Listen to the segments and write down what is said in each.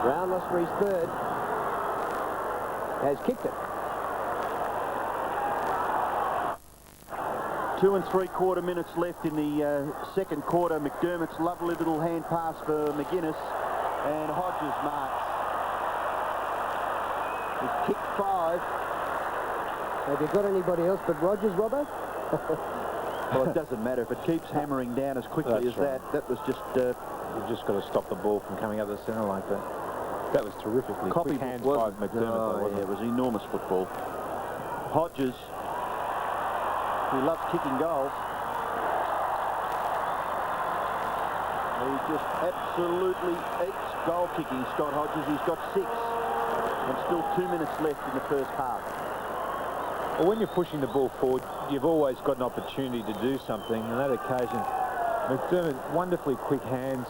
Brownless for his third. Has kicked it. 2 3/4 minutes left in the second quarter. McDermott's lovely little hand pass for McGuinness, and Hodges marks. He's kicked 5. Have you got anybody else but Rodgers, Robbo? Well, it doesn't matter if it keeps hammering down as quickly as that. That was just... You've just got to stop the ball from coming up the centre like that. That was terrifically quick hands by McDermott. Yeah, it was enormous football. Hodges, who loves kicking goals, he just absolutely eats goal kicking, Scott Hodges. He's got 6, and still 2 minutes left in the first half. Well, when you're pushing the ball forward, you've always got an opportunity to do something. On that occasion, McDermott, wonderfully quick hands,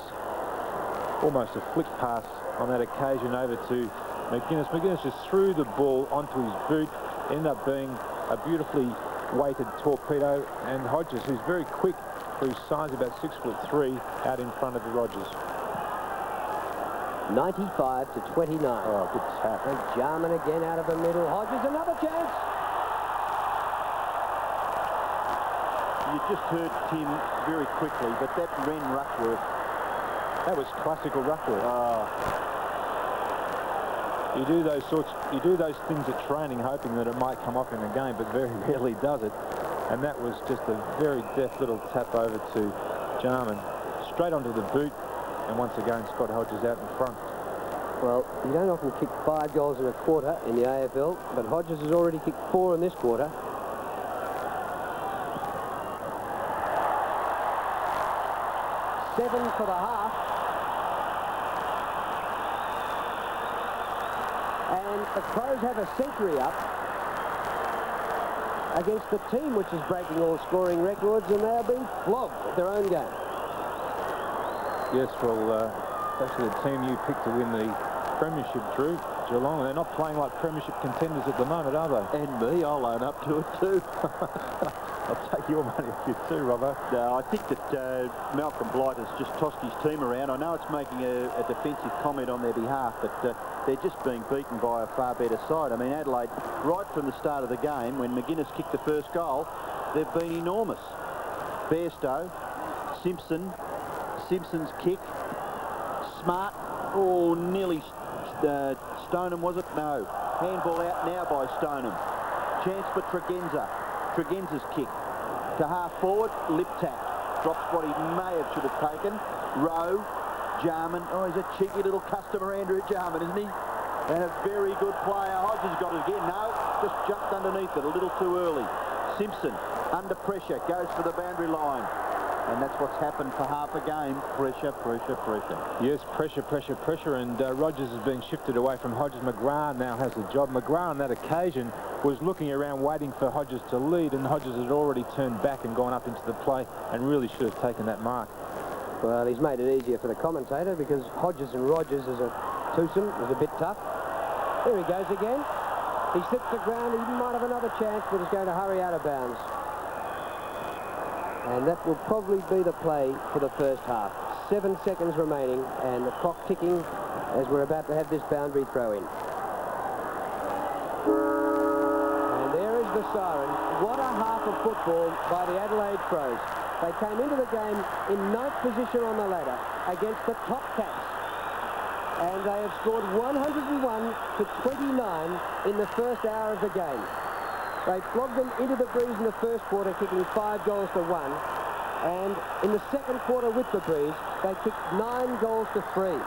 almost a flick pass on that occasion over to McGuinness. McGuinness just threw the ball onto his boot, ended up being a beautifully weighted torpedo, and Hodges, who's very quick for his size, about 6'3", out in front of the Rodgers. 95 to 29. Oh, good tap. And Jarman again out of the middle. Hodges, another chance. You just heard Tim very quickly, but that Rehn ruckwork, that was classical ruckwork. Oh. You do those things at training hoping that it might come off in the game, but very rarely does it. And that was just a very deft little tap over to Jarman, straight onto the boot, and once again Scott Hodges out in front. Well, you don't often kick 5 goals in a quarter in the AFL, but Hodges has already kicked 4 in this quarter. Seven for the half. And the Crows have a century up against the team which is breaking all scoring records, and they are being flogged at their own game. Yes, well, actually the team you picked to win the premiership, Drew, Geelong, and they're not playing like premiership contenders at the moment, are they? And me, I'll own up to it too. I'll take your money off you too, Robbo. No, I think that Malcolm Blight has just tossed his team around. I know it's making a defensive comment on their behalf, but they're just being beaten by a far better side. I mean, Adelaide, right from the start of the game, when McGuinness kicked the first goal, they've been enormous. Bairstow, Simpson's kick, Smart, oh, nearly Stoneham, was it? No. Handball out now by Stoneham. Chance for Tregenza. Tregenza's kick to half forward. Liptak drops what he may have should have taken. Rowe, Jarman. Oh, he's a cheeky little customer, Andrew Jarman, isn't he? And a very good player. Hodges got it again. No, just jumped underneath it a little too early. Simpson, under pressure, goes for the boundary line. And that's what's happened for half a game. Pressure, pressure, pressure. Yes, pressure, pressure, pressure. And Rodgers has been shifted away from Hodges. McGrath now has the job. McGrath on that occasion was looking around waiting for Hodges to lead, and Hodges had already turned back and gone up into the play and really should have taken that mark. Well, he's made it easier for the commentator because Hodges and Rodgers as a twosome was a bit tough. There he goes again. He slips the ground. He might have another chance, but he's going to hurry out of bounds. And that will probably be the play for the first half. 7 seconds remaining, and the clock ticking as we're about to have this boundary throw in. And there is the siren. What a half of football by the Adelaide Crows. They came into the game in 9th position on the ladder against the top Cats. And they have scored 101 to 29 in the first hour of the game. They flogged them into the breeze in the first quarter, kicking 5 goals to 1. And in the second quarter with the breeze, they kicked 9 goals to 3.